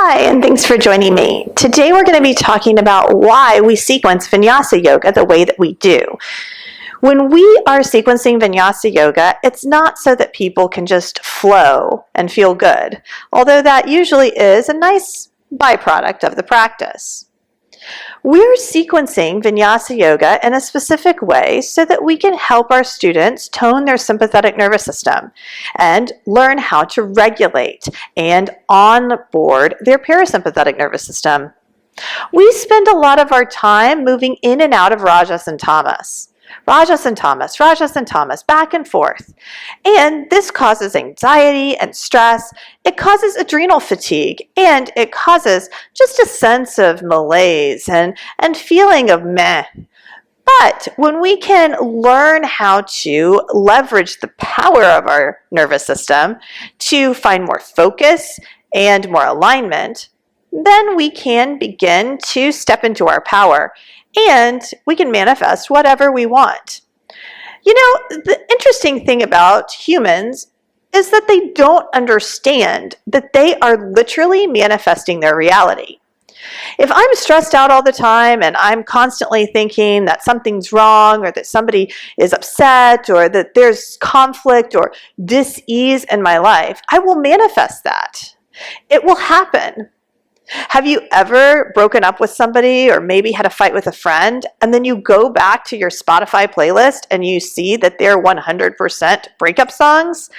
Hi, and thanks for joining me. Today we're going to be talking about why we sequence Vinyasa Yoga the way that we do. When we are sequencing Vinyasa Yoga, it's not so that people can just flow and feel good, although that usually is a nice byproduct of the practice. We're sequencing Vinyasa Yoga in a specific way so that we can help our students tone their sympathetic nervous system and learn how to regulate and onboard their parasympathetic nervous system. We spend a lot of our time moving in and out of Rajas and Tamas. Rajas and Tamas, back and forth. And this causes anxiety and stress. It causes adrenal fatigue, and it causes just a sense of malaise and feeling of meh. But when we can learn how to leverage the power of our nervous system to find more focus and more alignment, then we can begin to step into our power and we can manifest whatever we want. You know, the interesting thing about humans is that they don't understand that they are literally manifesting their reality. If I'm stressed out all the time and I'm constantly thinking that something's wrong or that somebody is upset or that there's conflict or dis-ease in my life, I will manifest that. It will happen. Have you ever broken up with somebody or maybe had a fight with a friend and then you go back to your Spotify playlist and you see that they're 100% breakup songs?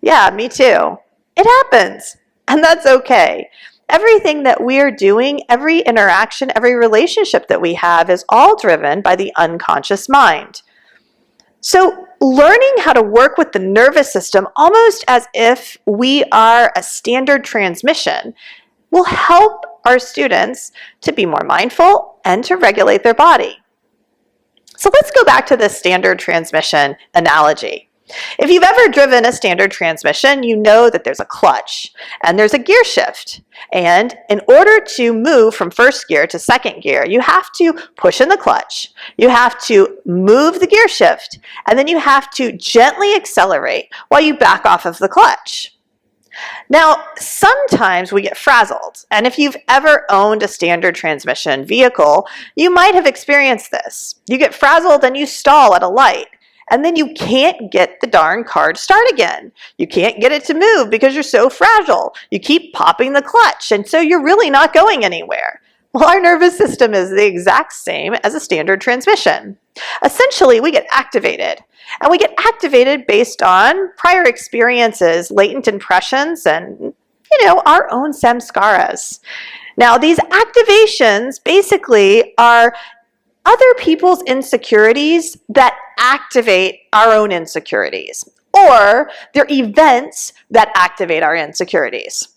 Yeah, me too. It happens, and that's okay. Everything that we're doing, every interaction, every relationship that we have is all driven by the unconscious mind. So learning how to work with the nervous system almost as if we are a standard transmission will help our students to be more mindful and to regulate their body. So let's go back to this standard transmission analogy. If you've ever driven a standard transmission, you know that there's a clutch and there's a gear shift. And in order to move from first gear to second gear, you have to push in the clutch, you have to move the gear shift, and then you have to gently accelerate while you back off of the clutch. Now, sometimes we get frazzled, and if you've ever owned a standard transmission vehicle, you might have experienced this. You get frazzled and you stall at a light, and then you can't get the darn car to start again. You can't get it to move because you're so fragile. You keep popping the clutch, and so you're really not going anywhere. Well, our nervous system is the exact same as a standard transmission. Essentially, we get activated. And we get activated based on prior experiences, latent impressions, and, our own samskaras. Now, these activations basically are other people's insecurities that activate our own insecurities, or they're events that activate our insecurities.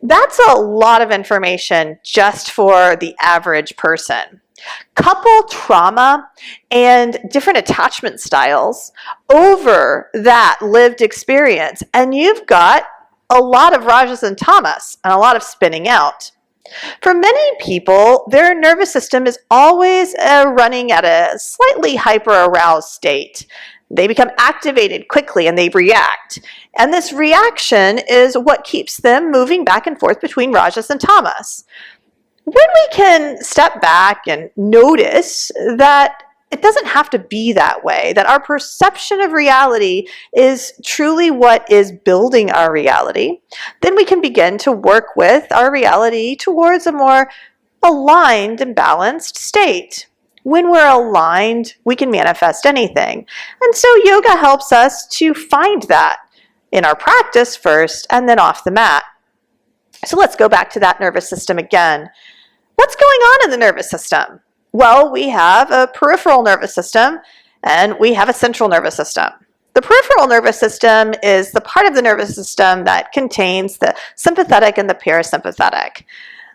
That's a lot of information just for the average person. Couple trauma and different attachment styles over that lived experience, and you've got a lot of Rajas and Tamas and a lot of spinning out. For many people, their nervous system is always running at a slightly hyper-aroused state. They become activated quickly and they react. And this reaction is what keeps them moving back and forth between Rajas and Tamas. When we can step back and notice that it doesn't have to be that way, that our perception of reality is truly what is building our reality, then we can begin to work with our reality towards a more aligned and balanced state. When we're aligned, we can manifest anything. And so yoga helps us to find that in our practice first and then off the mat. So let's go back to that nervous system again. What's going on in the nervous system? Well, we have a peripheral nervous system and we have a central nervous system. The peripheral nervous system is the part of the nervous system that contains the sympathetic and the parasympathetic.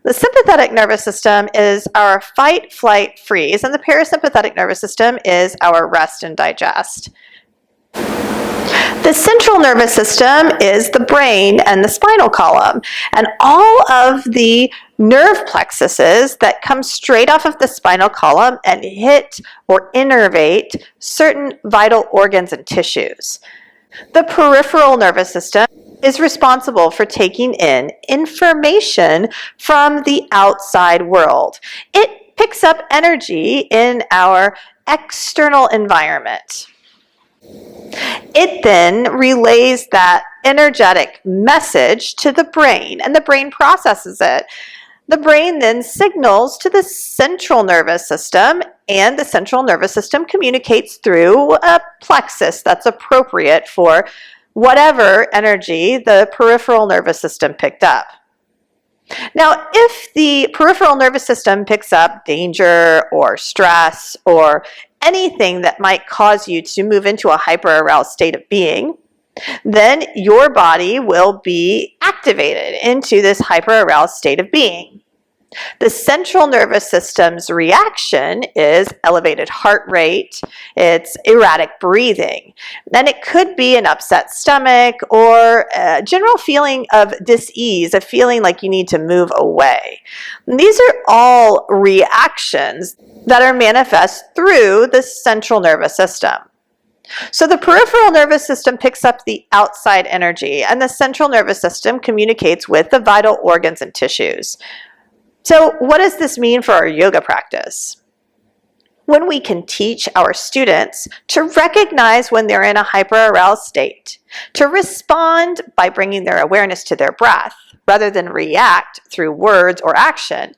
The sympathetic nervous system is our fight, flight, freeze, and the parasympathetic nervous system is our rest and digest. The central nervous system is the brain and the spinal column, and all of the nerve plexuses that come straight off of the spinal column and hit or innervate certain vital organs and tissues. The peripheral nervous system is responsible for taking in information from the outside world. It picks up energy in our external environment. It then relays that energetic message to the brain, and the brain processes it. The brain then signals to the central nervous system, and the central nervous system communicates through a plexus that's appropriate for whatever energy the peripheral nervous system picked up. Now, if the peripheral nervous system picks up danger or stress or anything that might cause you to move into a hyper-aroused state of being, then your body will be activated into this hyper-aroused state of being. The central nervous system's reaction is elevated heart rate, it's erratic breathing, and it could be an upset stomach or a general feeling of dis-ease, a feeling like you need to move away. And these are all reactions that are manifest through the central nervous system. So the peripheral nervous system picks up the outside energy, and the central nervous system communicates with the vital organs and tissues. So what does this mean for our yoga practice? When we can teach our students to recognize when they're in a hyper-aroused state, to respond by bringing their awareness to their breath, rather than react through words or action,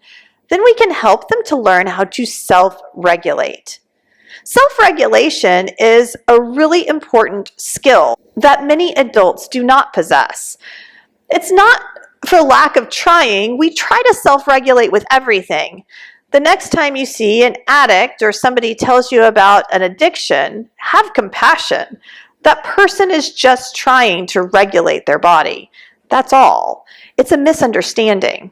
then we can help them to learn how to self-regulate. Self-regulation is a really important skill that many adults do not possess. It's not for lack of trying. We try to self-regulate with everything. The next time you see an addict or somebody tells you about an addiction, have compassion. That person is just trying to regulate their body. That's all. It's a misunderstanding.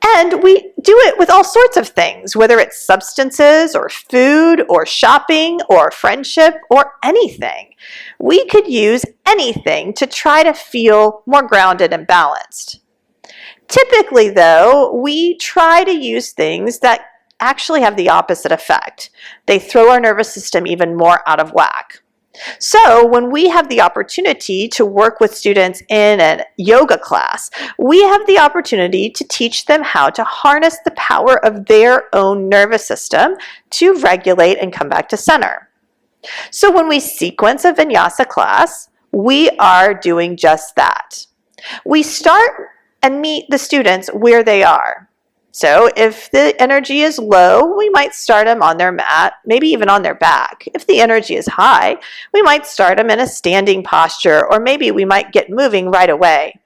And we do it with all sorts of things, whether it's substances or food or shopping or friendship or anything. We could use anything to try to feel more grounded and balanced. Typically, though, we try to use things that actually have the opposite effect. They throw our nervous system even more out of whack. So when we have the opportunity to work with students in a yoga class, we have the opportunity to teach them how to harness the power of their own nervous system to regulate and come back to center. So when we sequence a vinyasa class, we are doing just that. We start and meet the students where they are. So if the energy is low, we might start them on their mat, maybe even on their back. If the energy is high, we might start them in a standing posture, or maybe we might get moving right away.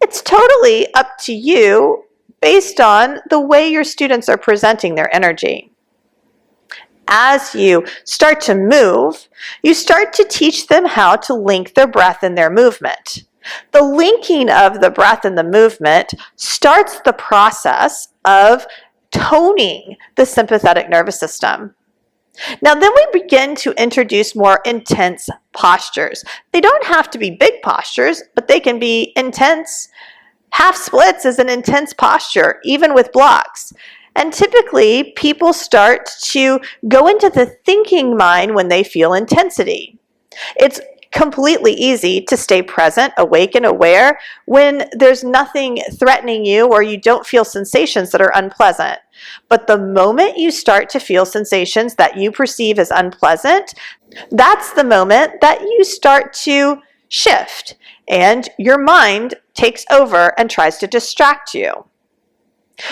It's totally up to you based on the way your students are presenting their energy. As you start to move, you start to teach them how to link their breath and their movement. The linking of the breath and the movement starts the process of toning the sympathetic nervous system. Now then we begin to introduce more intense postures. They don't have to be big postures, but they can be intense. Half splits is an intense posture, even with blocks. And typically, people start to go into the thinking mind when they feel intensity. It's completely easy to stay present, awake, and aware when there's nothing threatening you or you don't feel sensations that are unpleasant. But the moment you start to feel sensations that you perceive as unpleasant, that's the moment that you start to shift and your mind takes over and tries to distract you.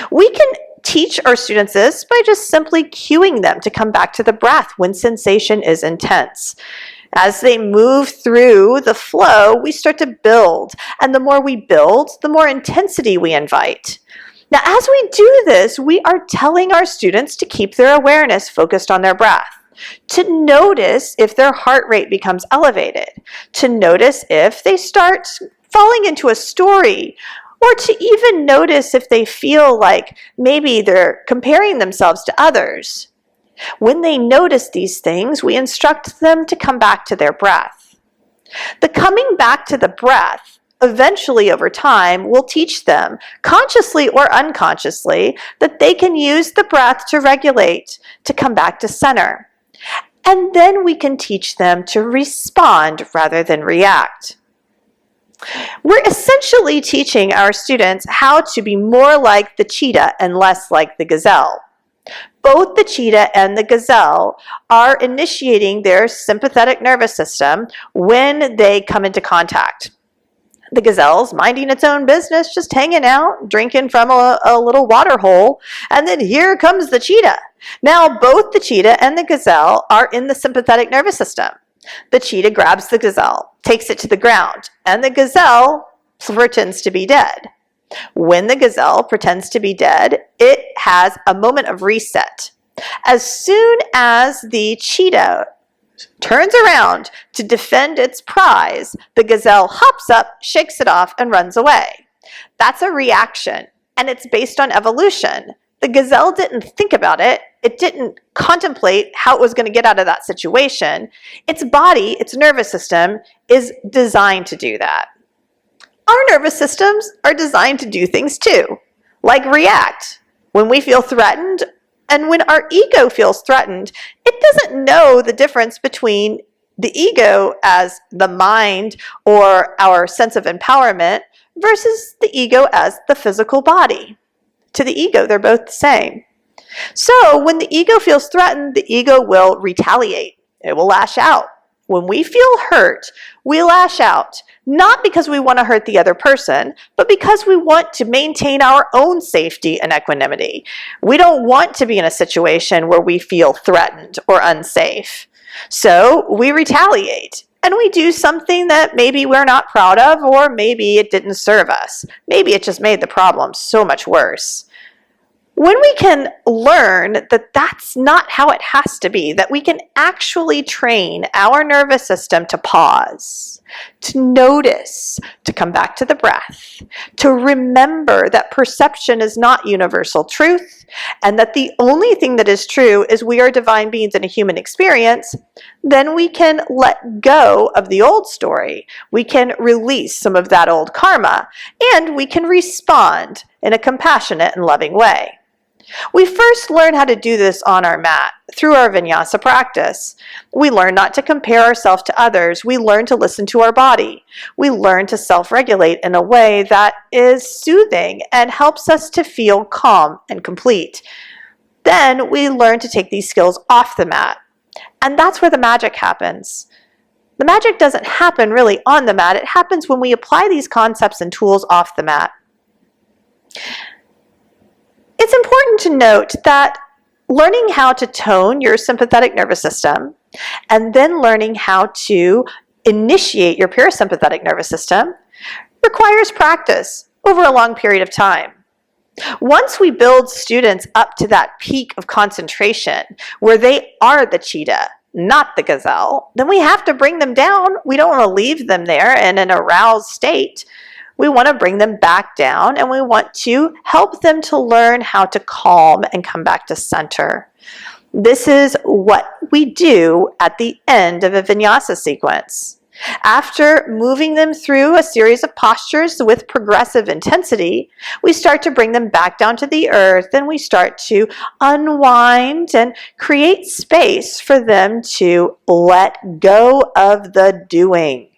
We can teach our students this by just simply cueing them to come back to the breath when sensation is intense. As they move through the flow, we start to build. And the more we build, the more intensity we invite. Now, as we do this, we are telling our students to keep their awareness focused on their breath, to notice if their heart rate becomes elevated, to notice if they start falling into a story, or to even notice if they feel like maybe they're comparing themselves to others. When they notice these things, we instruct them to come back to their breath. The coming back to the breath, eventually over time, will teach them, consciously or unconsciously, that they can use the breath to regulate, to come back to center. And then we can teach them to respond rather than react. We're essentially teaching our students how to be more like the cheetah and less like the gazelle. Both the cheetah and the gazelle are initiating their sympathetic nervous system when they come into contact. The gazelle's minding its own business, just hanging out, drinking from a little water hole, and then here comes the cheetah. Now both the cheetah and the gazelle are in the sympathetic nervous system. The cheetah grabs the gazelle, takes it to the ground, and the gazelle pretends to be dead. When the gazelle pretends to be dead, it has a moment of reset. As soon as the cheetah turns around to defend its prize, the gazelle hops up, shakes it off, and runs away. That's a reaction, and it's based on evolution. The gazelle didn't think about it. It didn't contemplate how it was going to get out of that situation. Its body, its nervous system, is designed to do that. Our nervous systems are designed to do things too, like react when we feel threatened. And when our ego feels threatened, it doesn't know the difference between the ego as the mind or our sense of empowerment versus the ego as the physical body. To the ego, they're both the same. So when the ego feels threatened, the ego will retaliate. It will lash out. When we feel hurt, we lash out, not because we want to hurt the other person, but because we want to maintain our own safety and equanimity. We don't want to be in a situation where we feel threatened or unsafe. So we retaliate, and we do something that maybe we're not proud of, or maybe it didn't serve us. Maybe it just made the problem so much worse. When we can learn that that's not how it has to be, that we can actually train our nervous system to pause, to notice, to come back to the breath, to remember that perception is not universal truth, and that the only thing that is true is we are divine beings in a human experience, then we can let go of the old story. We can release some of that old karma, and we can respond in a compassionate and loving way. We first learn how to do this on our mat through our vinyasa practice. We learn not to compare ourselves to others. We learn to listen to our body. We learn to self-regulate in a way that is soothing and helps us to feel calm and complete. Then we learn to take these skills off the mat. And that's where the magic happens. The magic doesn't happen really on the mat. It happens when we apply these concepts and tools off the mat. It's important to note that learning how to tone your sympathetic nervous system and then learning how to initiate your parasympathetic nervous system requires practice over a long period of time. Once we build students up to that peak of concentration where they are the cheetah, not the gazelle, then we have to bring them down. We don't want to leave them there in an aroused state. We want to bring them back down, and we want to help them to learn how to calm and come back to center. This is what we do at the end of a vinyasa sequence. After moving them through a series of postures with progressive intensity, we start to bring them back down to the earth, and we start to unwind and create space for them to let go of the doing.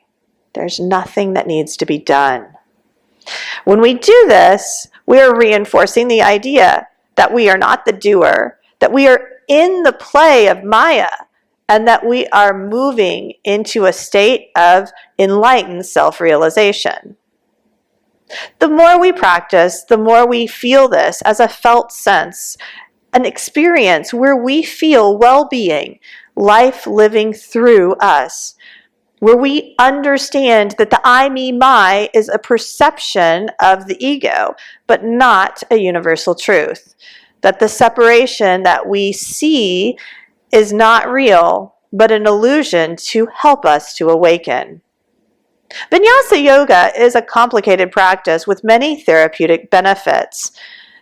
There's nothing that needs to be done. When we do this, we are reinforcing the idea that we are not the doer, that we are in the play of Maya, and that we are moving into a state of enlightened self-realization. The more we practice, the more we feel this as a felt sense, an experience where we feel well-being, life living through us, where we understand that the I, me, my is a perception of the ego, but not a universal truth. That the separation that we see is not real, but an illusion to help us to awaken. Vinyasa yoga is a complicated practice with many therapeutic benefits.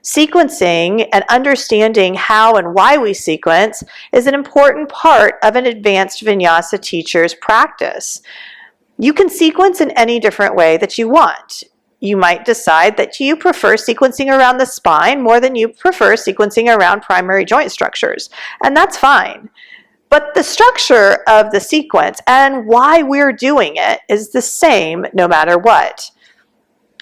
Sequencing and understanding how and why we sequence is an important part of an advanced vinyasa teacher's practice. You can sequence in any different way that you want. You might decide that you prefer sequencing around the spine more than you prefer sequencing around primary joint structures, and that's fine. But the structure of the sequence and why we're doing it is the same no matter what.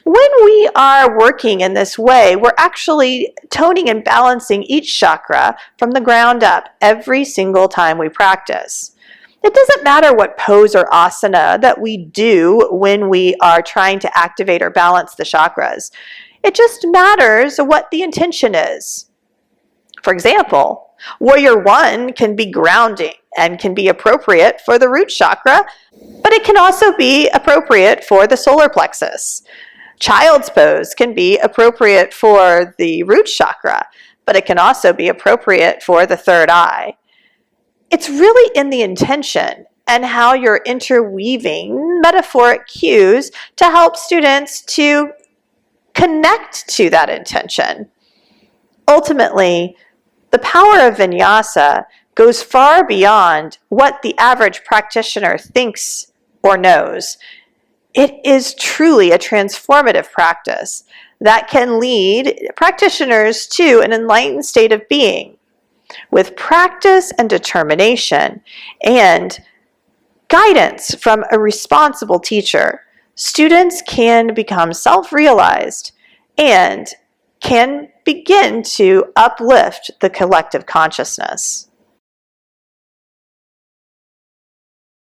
When we are working in this way, we're actually toning and balancing each chakra from the ground up every single time we practice. It doesn't matter what pose or asana that we do when we are trying to activate or balance the chakras. It just matters what the intention is. For example, Warrior One can be grounding and can be appropriate for the root chakra, but it can also be appropriate for the solar plexus. Child's pose can be appropriate for the root chakra, but it can also be appropriate for the third eye. It's really in the intention and how you're interweaving metaphoric cues to help students to connect to that intention. Ultimately, the power of vinyasa goes far beyond what the average practitioner thinks or knows. It is truly a transformative practice that can lead practitioners to an enlightened state of being. With practice and determination and guidance from a responsible teacher, students can become self-realized and can begin to uplift the collective consciousness.